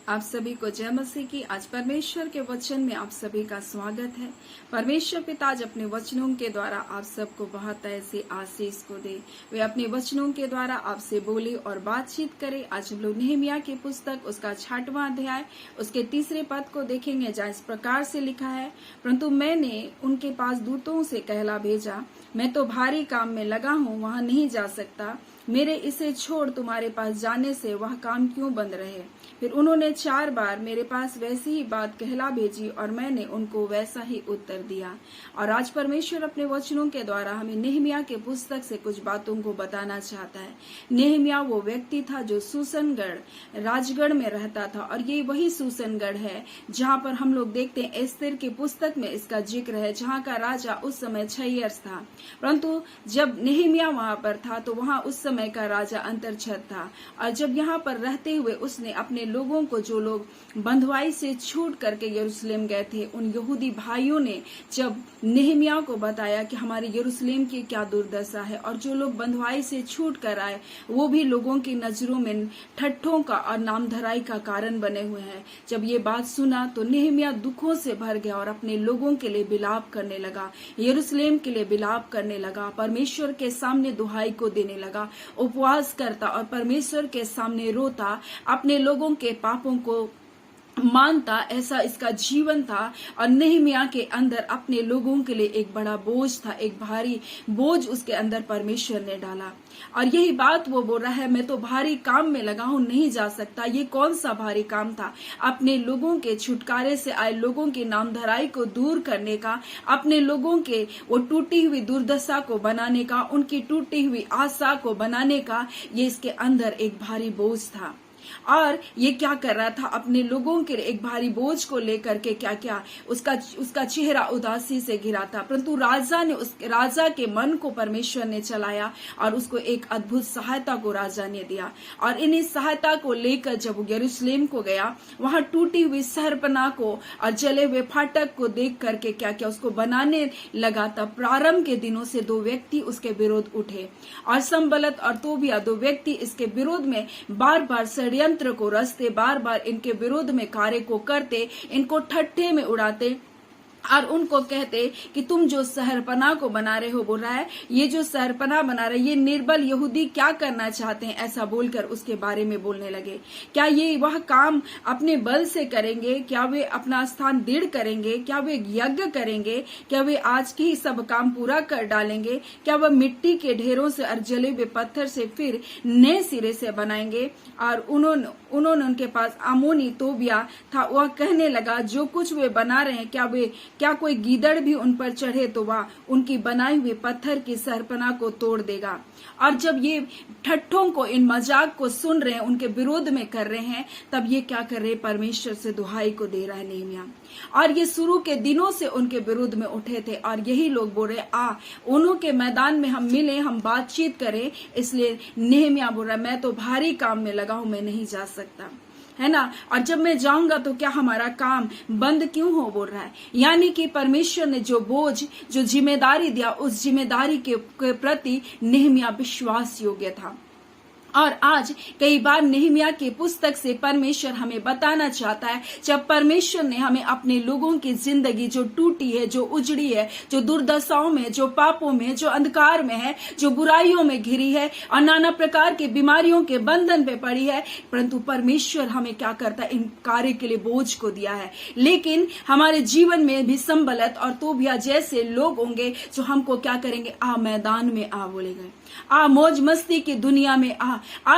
आप सभी को जय मसीह की। आज परमेश्वर के वचन में आप सभी का स्वागत है। परमेश्वर पिता आज अपने वचनों के द्वारा आप सबको बहुत ऐसी आशीष को दे। वे अपने वचनों के द्वारा आपसे बोले और बातचीत करे। आज हम लोग नेहमिया की पुस्तक उसका 6वां अध्याय उसके 3 पद को देखेंगे, जहाँ इस प्रकार से लिखा है, परंतु मैंने उनके पास दूतों से कहला भेजा, मैं तो भारी काम में लगा हूँ, वहां नहीं जा सकता। मेरे इसे छोड़ तुम्हारे पास जाने से वह काम क्यों बंद रहे। फिर उन्होंने 4 बार मेरे पास वैसी ही बात कहला भेजी और मैंने उनको वैसा ही उत्तर दिया। और आज परमेश्वर अपने वचनों के द्वारा हमें नेहमिया के पुस्तक से कुछ बातों को बताना चाहता है। नेहमिया वो व्यक्ति था जो सूसनगढ़ राजगढ़ में रहता था, और ये वही सूसनगढ़ है जहाँ पर हम लोग देखते हैं एस्तेर की पुस्तक में इसका जिक्र है, जहाँ का राजा उस समय क्षयर्ष था। परंतु जब नेहमिया वहां पर था तो वहां उस समय का राजा अंतरछत था, और जब यहाँ पर रहते हुए उसने अपने लोगों को, जो लोग बंधुआई से छूट करके यरूशलेम गए थे, उन यहूदी भाइयों ने जब नेहमिया को बताया कि हमारे यरूशलेम की क्या दुर्दशा है, और जो लोग बंधुआई से छूट कर आए वो भी लोगों की नजरों में ठट्ठों का और नामधराई का कारण बने हुए हैं। जब ये बात सुना तो नेहमिया दुखों से भर गया और अपने लोगों के लिए विलाप करने लगा, यरूशलेम के लिए विलाप करने लगा, परमेश्वर के सामने दुहाई को देने लगा, उपवास करता और परमेश्वर के सामने रोता, अपने लोगों के पापों को मानता। ऐसा इसका जीवन था। और नेहमिया के अंदर अपने लोगों के लिए एक बड़ा बोझ था, एक भारी बोझ उसके अंदर परमेश्वर ने डाला। और यही बात वो बोल रहा है, मैं तो भारी काम में लगा हूं, नहीं जा सकता। ये कौन सा भारी काम था? अपने लोगों के छुटकारे से आए लोगों की नामधराई को दूर करने का, अपने लोगों के वो टूटी हुई दुर्दशा को बनाने का, उनकी टूटी हुई आशा को बनाने का, ये इसके अंदर एक भारी बोझ था। और ये क्या कर रहा था? अपने लोगों के एक भारी बोझ को लेकर के क्या क्या उसका चेहरा उदासी से घिरा था। परंतु राजा के मन को परमेश्वर ने चलाया और उसको एक अद्भुत सहायता को राजा ने दिया। और इन्हीं सहायता को लेकर जब वो यरूशलेम को गया, वहां टूटी हुई शहरपनाह को और जले हुए फाटक को देख करके क्या क्या उसको बनाने लगा। तब प्रारंभ के दिनों से 2 व्यक्ति उसके विरोध उठे, और संबलत और तोबिया 2 व्यक्ति इसके विरोध में बार बार षड्यंत्र को रचते, बार बार इनके विरोध में कार्य को करते, इनको ठट्ठे में उड़ाते और उनको कहते कि तुम जो शहरपनाह को बना रहे हो, बोल रहा है, ये जो शहरपनाह बना रहे, ये निर्बल यहूदी क्या करना चाहते हैं, ऐसा बोलकर उसके बारे में बोलने लगे। क्या ये वह काम अपने बल से करेंगे? क्या वे अपना स्थान दृढ़ करेंगे? क्या वे यज्ञ करेंगे? क्या वे आज के ही सब काम पूरा कर डालेंगे? क्या वह मिट्टी के ढेरों से और जले हुए पत्थर से फिर नए सिरे से बनाएंगे? और उन्होंने उनके पास अमोनी तोबिया था, वह कहने लगा, जो कुछ वे बना रहे हैं, क्या कोई गीदड़ भी उन पर चढ़े तो वह उनकी बनाई हुई पत्थर की शहरपनाह को तोड़ देगा। और जब ये ठट्ठों को, इन मजाक को सुन रहे हैं, उनके विरोध में कर रहे हैं, तब ये क्या कर रहे हैं? परमेश्वर से दुहाई को दे रहा है नेहमिया। और ये शुरू के दिनों से उनके विरोध में उठे थे, और यही लोग बोल रहे, उन्हों के मैदान में हम मिले, हम बातचीत करें। इसलिए नेहमिया बोल रहा है, मैं तो भारी काम में लगा हूं, मैं नहीं जा सकता, है ना। और जब मैं जाऊंगा तो क्या हमारा काम बंद क्यों हो, बोल रहा है। यानी कि परमेश्वर ने जो बोझ, जो जिम्मेदारी दिया, उस जिम्मेदारी के प्रति नेहमिया विश्वास योग्य था। और आज कई बार नेहमिया की पुस्तक से परमेश्वर हमें बताना चाहता है, जब परमेश्वर ने हमें अपने लोगों की जिंदगी जो टूटी है, जो उजड़ी है, जो दुर्दशाओं में, जो पापों में, जो अंधकार में है, जो बुराइयों में घिरी है और नाना प्रकार के बीमारियों के बंधन पे पड़ी है, परंतु परमेश्वर हमें क्या करता है? इन कार्य के लिए बोझ को दिया है। लेकिन हमारे जीवन में भी संबलत और तोबिया जैसे लोग होंगे जो हमको क्या करेंगे? मैदान में बोलेंगे, मौज मस्ती की दुनिया में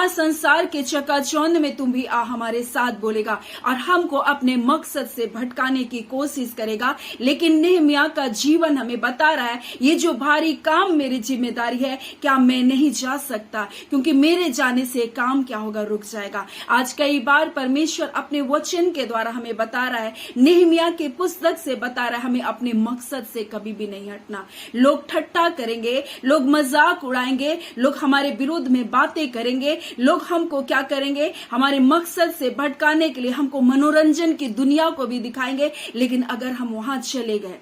संसार के चकाचौंध में तुम भी हमारे साथ बोलेगा, और हमको अपने मकसद से भटकाने की कोशिश करेगा। लेकिन नेहमिया का जीवन हमें बता रहा है, ये जो भारी काम मेरी जिम्मेदारी है, क्या मैं नहीं जा सकता? क्योंकि मेरे जाने से काम क्या होगा? रुक जाएगा। आज कई बार परमेश्वर अपने वचन के द्वारा हमें बता रहा है, नेहमिया की पुस्तक से बता रहा है, हमें अपने मकसद से कभी भी नहीं हटना। लोग ठट्ठा करेंगे, लोग मजाक उड़ाएंगे, लोग हमारे विरोध में बातें करेंगे, लोग हमको क्या करेंगे? हमारे मकसद से भटकाने के लिए हमको मनोरंजन की दुनिया को भी दिखाएंगे। लेकिन अगर हम वहां चले गए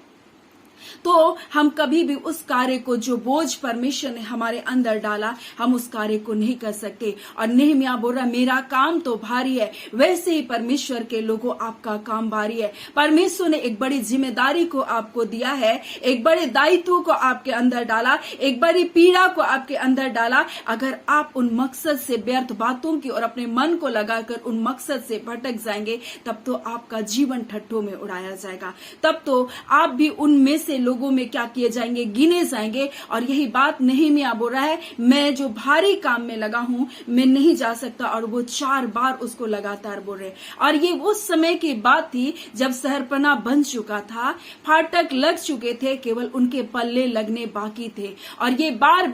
तो हम कभी भी उस कार्य को, जो बोझ परमेश्वर ने हमारे अंदर डाला, हम उस कार्य को नहीं कर सकते। और नेहमिया बोल रहा, मेरा काम तो भारी है, वैसे ही परमेश्वर के लोगों आपका काम भारी है। परमेश्वर ने एक बड़ी जिम्मेदारी को आपको दिया है, एक बड़े दायित्व को आपके अंदर डाला, एक बड़ी पीड़ा को आपके अंदर डाला। अगर आप उन मकसद से, व्यर्थ बातों की और अपने मन को लगाकर उन मकसद से भटक जाएंगे, तब तो आपका जीवन ठट्ठों में उड़ाया जाएगा। तब तो आप भी उनमें से लोगों में क्या किए जाएंगे, गिने जाएंगे। और यही बात नेहमिया बोल रहा है, मैं जो भारी काम में लगा हूं, मैं नहीं जा सकता। और वो 4 बार उसको लगातार बोल रहे। और ये उस समय की बात थी जब शहरपनाह बन चुका था, फाटक लग चुके थे, केवल उनके पल्ले लगने बाकी थे। और ये बार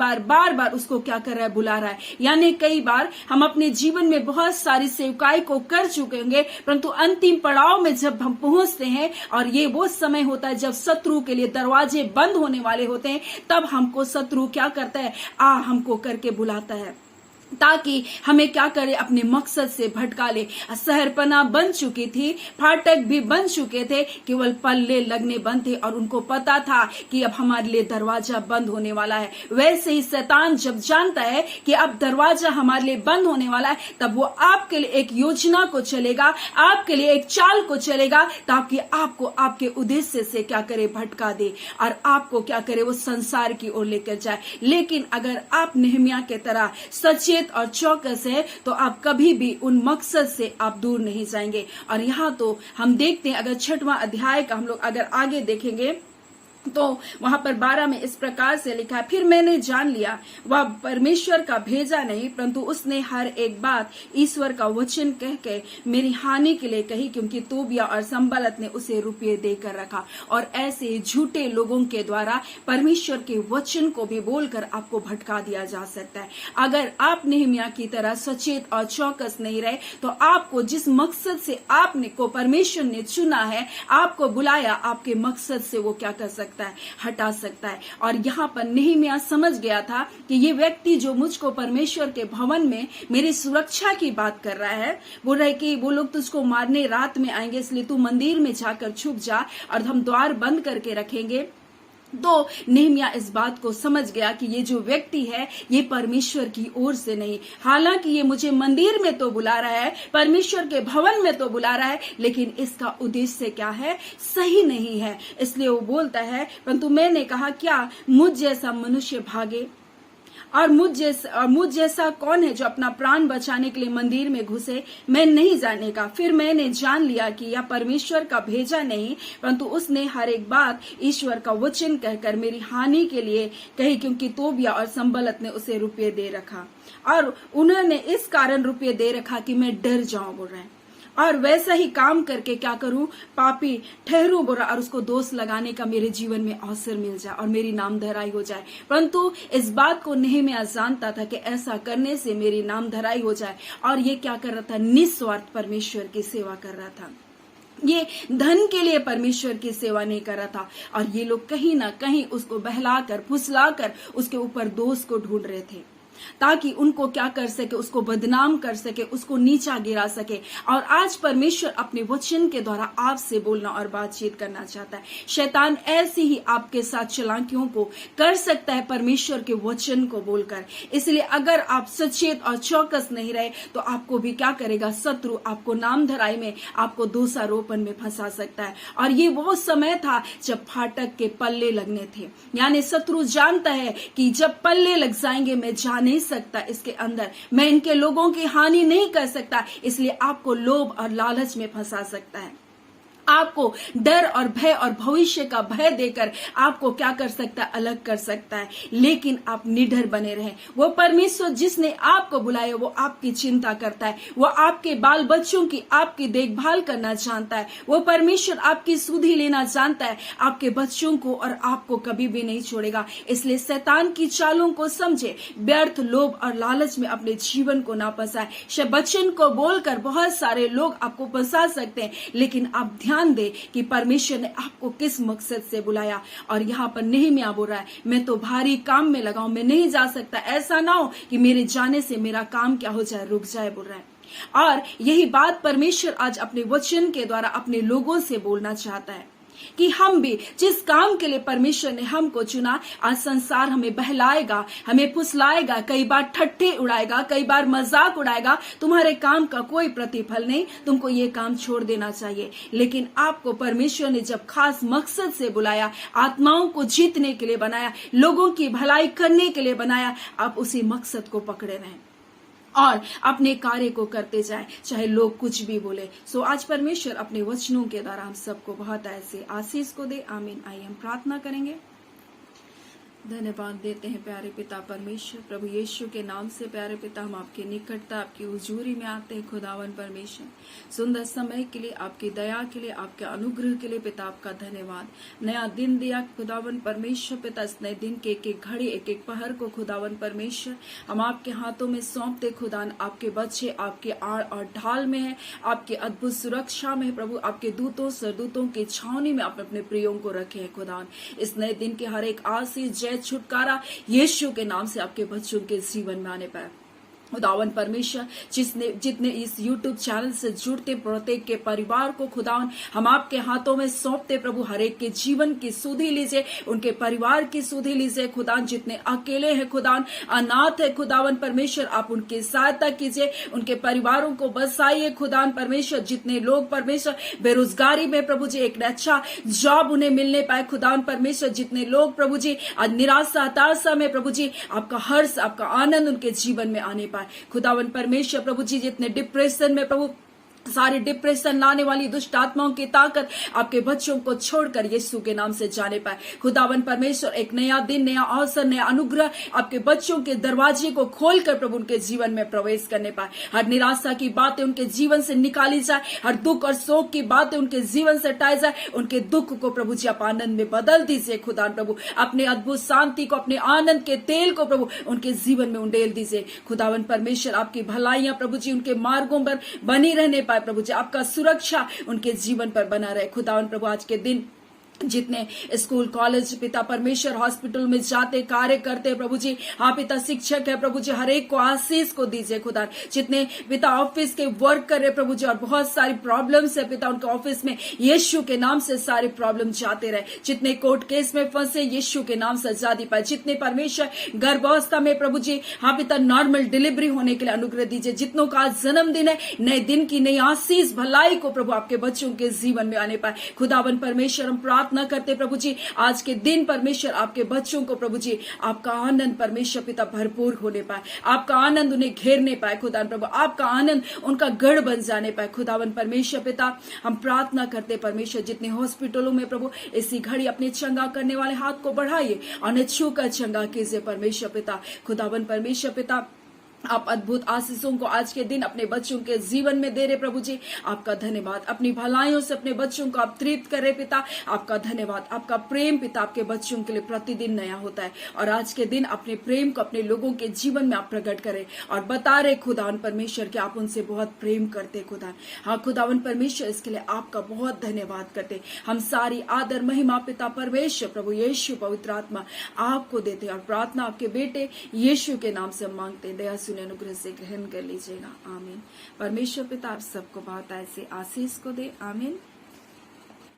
बार उसको क्या कर रहा है, बुला रहा है। यानी कई बार हम अपने जीवन में बहुत सारी सेवकाई को कर चुके होंगे, परंतु अंतिम पड़ाव में जब हम पहुंचते हैं, और ये वो समय होता है जब शत्रु के लिए दरवाजे बंद होने वाले होते हैं, तब हमको शत्रु क्या करता है, हमको करके बुलाता है, ताकि हमें क्या करे, अपने मकसद से भटका ले। शहरपनाह बन चुकी थी, फाटक भी बन चुके थे, केवल पल्ले लगने बंद थे। और उनको पता था कि अब हमारे लिए दरवाजा बंद होने वाला है। वैसे ही शैतान जब जानता है कि अब दरवाजा हमारे लिए बंद होने वाला है, तब वो आपके लिए एक योजना को चलेगा, आपके लिए एक चाल को चलेगा, ताकि आपको आपके उद्देश्य से क्या करे, भटका दे और आपको क्या करे, वो संसार की ओर लेकर जाए। लेकिन अगर आप नेहमिया के तरह सचेत और चौकस है, तो आप कभी भी उन मकसद से आप दूर नहीं जाएंगे। और यहाँ तो हम देखते हैं, अगर 6वां अध्याय का हम लोग अगर आगे देखेंगे, तो वहां पर 12 में इस प्रकार से लिखा है, फिर मैंने जान लिया वह परमेश्वर का भेजा नहीं, परंतु उसने हर एक बात ईश्वर का वचन कह के मेरी हानि के लिए कही, क्योंकि तोबिया और संबलत ने उसे रुपये देकर रखा। और ऐसे झूठे लोगों के द्वारा परमेश्वर के वचन को भी बोलकर आपको भटका दिया जा सकता है। अगर आप नेहमिया की तरह सचेत और चौकस नहीं रहे, तो आपको जिस मकसद से आपने को परमेश्वर ने चुना है, आपको बुलाया, आपके मकसद से वो क्या कर सकता है, हटा सकता है। और यहाँ पर नेहमिया समझ गया था कि ये व्यक्ति जो मुझको परमेश्वर के भवन में मेरी सुरक्षा की बात कर रहा है, बोल रहा है कि वो लोग तुझको मारने रात में आएंगे, इसलिए तू मंदिर में जाकर छुप जा और हम द्वार बंद करके रखेंगे। तो नेहमिया इस बात को समझ गया कि ये जो व्यक्ति है, ये परमेश्वर की ओर से नहीं, हालांकि ये मुझे मंदिर में तो बुला रहा है, परमेश्वर के भवन में तो बुला रहा है, लेकिन इसका उद्देश्य क्या है, सही नहीं है। इसलिए वो बोलता है, परंतु मैंने कहा, क्या मुझ जैसा मनुष्य भागे, और मुझ जैसा कौन है जो अपना प्राण बचाने के लिए मंदिर में घुसे, मैं नहीं जाने का। फिर मैंने जान लिया कि यह परमेश्वर का भेजा नहीं, परंतु उसने हर एक बात ईश्वर का वचन कहकर मेरी हानि के लिए कही, क्योंकि तोबिया और संबलत ने उसे रुपये दे रखा, और उन्होंने इस कारण रुपये दे रखा कि मैं डर जाऊं, बोल रहे हैं। और वैसा ही काम करके क्या करूं, पापी ठहरूं, बोला, और उसको दोष लगाने का मेरे जीवन में अवसर मिल जाए और मेरी नामधराई हो जाए। परंतु इस बात को नेहमिया जानता था कि ऐसा करने से मेरी नामधराई हो जाए। और ये क्या कर रहा था, निस्वार्थ परमेश्वर की सेवा कर रहा था। ये धन के लिए परमेश्वर की सेवा नहीं कर रहा था। और ये लोग कहीं ना कहीं उसको बहलाकर फुसलाकर उसके ऊपर दोष को ढूंढ रहे थे, ताकि उनको क्या कर सके, उसको बदनाम कर सके, उसको नीचा गिरा सके। और आज परमेश्वर अपने वचन के द्वारा आपसे बोलना और बातचीत करना चाहता है। शैतान ऐसी ही आपके साथ चालाकियों को कर सकता है परमेश्वर के वचन को बोलकर। इसलिए अगर आप सचेत और चौकस नहीं रहे, तो आपको भी क्या करेगा, शत्रु आपको नामधराई में, आपको दोषारोपण में फंसा सकता है। और ये वो समय था जब फाटक के पल्ले लगने थे, यानी शत्रु जानता है कि जब पल्ले लग जाएंगे, मैं जा नहीं सकता इसके अंदर, मैं इनके लोगों की हानि नहीं कर सकता, इसलिए आपको लोभ और लालच में फंसा सकता है। आपको डर और भय और भविष्य का भय देकर आपको क्या कर सकता है, अलग कर सकता है। लेकिन आप निडर बने रहें। वो परमेश्वर जिसने आपको बुलाया, वो आपकी चिंता करता है, वो आपके बाल बच्चों की आपकी देखभाल करना जानता है। वो परमेश्वर आपकी सुधि लेना जानता है, आपके बच्चों को और आपको कभी भी नहीं छोड़ेगा। इसलिए शैतान की चालों को समझे, व्यर्थ लोभ और लालच में अपने जीवन को ना फंसाए। वचन को बोलकर बहुत सारे लोग आपको फंसा सकते हैं, लेकिन आप ध्यान दे कि परमेश्वर ने आपको किस मकसद से बुलाया। और यहाँ पर नेहमिया बोल रहा है, मैं तो भारी काम में लगा हूं, मैं नहीं जा सकता, ऐसा ना हो कि मेरे जाने से मेरा काम क्या हो जाए, रुक जाए, बोल रहा है। और यही बात परमेश्वर आज अपने वचन के द्वारा अपने लोगों से बोलना चाहता है कि हम भी जिस काम के लिए परमेश्वर ने हमको चुना, आज संसार हमें बहलाएगा, हमें फुसलाएगा, कई बार ठट्ठे उड़ाएगा, कई बार मजाक उड़ाएगा, तुम्हारे काम का कोई प्रतिफल नहीं, तुमको ये काम छोड़ देना चाहिए। लेकिन आपको परमेश्वर ने जब खास मकसद से बुलाया, आत्माओं को जीतने के लिए बनाया, लोगों की भलाई करने के लिए बनाया, आप उसी मकसद को पकड़े रहें और अपने कार्य को करते जाएं, चाहे लोग कुछ भी बोले। सो आज परमेश्वर अपने वचनों के द्वारा हम सबको बहुत ऐसे आशीष को दे। आमीन। आइए हम प्रार्थना करेंगे। धन्यवाद देते हैं प्यारे पिता परमेश्वर, प्रभु यीशु के नाम से प्यारे पिता हम आपके निकटता, आपकी हुजूरी में आते हैं। खुदावन परमेश्वर, सुंदर समय के लिए, आपकी दया के लिए, आपके अनुग्रह के लिए पिता आपका धन्यवाद। नया दिन दिया खुदावन परमेश्वर पिता, इस नए दिन के एक एक घड़ी, एक एक पहर को खुदावन परमेश्वर हम आपके हाथों में सौंपते। खुदान आपके बच्चे आपके आड़ और ढाल में है, आपकी अद्भुत सुरक्षा में है प्रभु, आपके दूतों सरदूतों की छावनी में आप अपने प्रियों को रखे हैं। खुदान इस नए दिन के हर एक आशीष छुटकारा यीशु के नाम से आपके बच्चों के जीवन में आने पाए। खुदावन परमेश्वर, जितने इस YouTube चैनल से जुड़ते प्रत्येक के परिवार को खुदावन हम आपके हाथों में सौंपते प्रभु, हर एक के जीवन की सुधि लीजिए, उनके परिवार की सुधि लीजिए। खुदावन जितने अकेले हैं, खुदावन अनाथ है, खुदावन परमेश्वर आप उनकी सहायता कीजिए, उनके परिवारों को बसाइए। खुदावन परमेश्वर जितने लोग परमेश्वर बेरोजगारी में प्रभु जी एक अच्छा जॉब उन्हें मिलने पाए। खुदावन परमेश्वर जितने लोग प्रभु जी आज निराशा हताशा में प्रभु जी आपका हर्ष आपका आनंद उनके जीवन में आने पाए। खुदावन परमेश्वर प्रभु जी जितने डिप्रेशन में प्रभु, सारे डिप्रेशन लाने वाली दुष्ट आत्माओं की ताकत आपके बच्चों को छोड़कर यीशु के नाम से जाने पाए। खुदावन परमेश्वर एक नया दिन, नया अवसर, नया अनुग्रह आपके बच्चों के दरवाजे को खोलकर प्रभु उनके जीवन में प्रवेश करने पाए। हर निराशा की बातें उनके जीवन से निकाली जाए, हर दुख और शोक की बातें उनके जीवन से हटाई जाए, उनके दुख को प्रभु जी आप आनंद में बदल दीजिए। खुदावन प्रभु अपने अद्भुत शांति को, अपने आनंद के तेल को प्रभु उनके जीवन में उंडेल दीजिए। खुदावन परमेश्वर आपकी भलाइयां प्रभु जी उनके मार्गों पर बनी रहने पाए प्रभु जी, आपका सुरक्षा उनके जीवन पर बना रहे। खुदावन प्रभु आज के दिन जितने स्कूल कॉलेज पिता परमेश्वर हॉस्पिटल में जाते कार्य करते प्रभु जी, हाँ पिता शिक्षक है प्रभु जी, हर एक को आशीष को दीजिए। खुदा जितने पिता ऑफिस के वर्क कर रहे प्रभु जी और बहुत सारी प्रॉब्लम्स है पिता उनके ऑफिस में, यीशु के नाम से सारे प्रॉब्लम जाते रहे। जितने कोर्ट केस में फंसे यीशु के नाम से आजादी पाए। जितने परमेश्वर गर्भावस्था में प्रभु जी, हाँ पिता नॉर्मल डिलीवरी होने के लिए अनुग्रह दीजिए। जितनों का आज जन्मदिन है, नए दिन की नई आशीष भलाई को प्रभु आपके बच्चों के जीवन में आने पाए। खुदावन परमेश्वर हम प्रार्थना करते प्रभु जी आज के दिन परमेश्वर आपके बच्चों को प्रभु जी आपका आनंद परमेश्वर पिता भरपूर होने पाए, आपका आनंद उन्हें घेरने पाए। खुदावन प्रभु आपका आनंद उनका गढ़ बन जाने पाए। खुदावन परमेश्वर पिता हम प्रार्थना करते परमेश्वर जितने हॉस्पिटलों में प्रभु इसी घड़ी अपने चंगा करने वाले हाथ को बढ़ाइए और छूकर चंगा कीजिए परमेश्वर पिता। खुदावन परमेश्वर पिता आप अद्भुत आशीषों को आज के दिन अपने बच्चों के जीवन में दे रहे प्रभु जी, आपका धन्यवाद। अपनी भलाइयों से अपने बच्चों को आप तृप्त करे पिता, आपका धन्यवाद। आपका प्रेम पिता आपके बच्चों के लिए प्रतिदिन नया होता है और आज के दिन अपने प्रेम को अपने लोगों के जीवन में आप प्रकट करें और बता रहे खुदावन परमेश्वर कि आप उनसे बहुत प्रेम करते खुदा। हाँ खुदावन परमेश्वर इसके लिए आपका बहुत धन्यवाद करते। हम सारी आदर महिमा पिता परमेश्वर प्रभु यीशु पवित्र आत्मा आपको देते और प्रार्थना आपके बेटे यीशु के नाम से मांगते। दया अनुग्रह से ग्रहण कर लीजिएगा। आमीन। परमेश्वर पिता आप सबको बहुत ऐसे आशीष को दे। आमीन।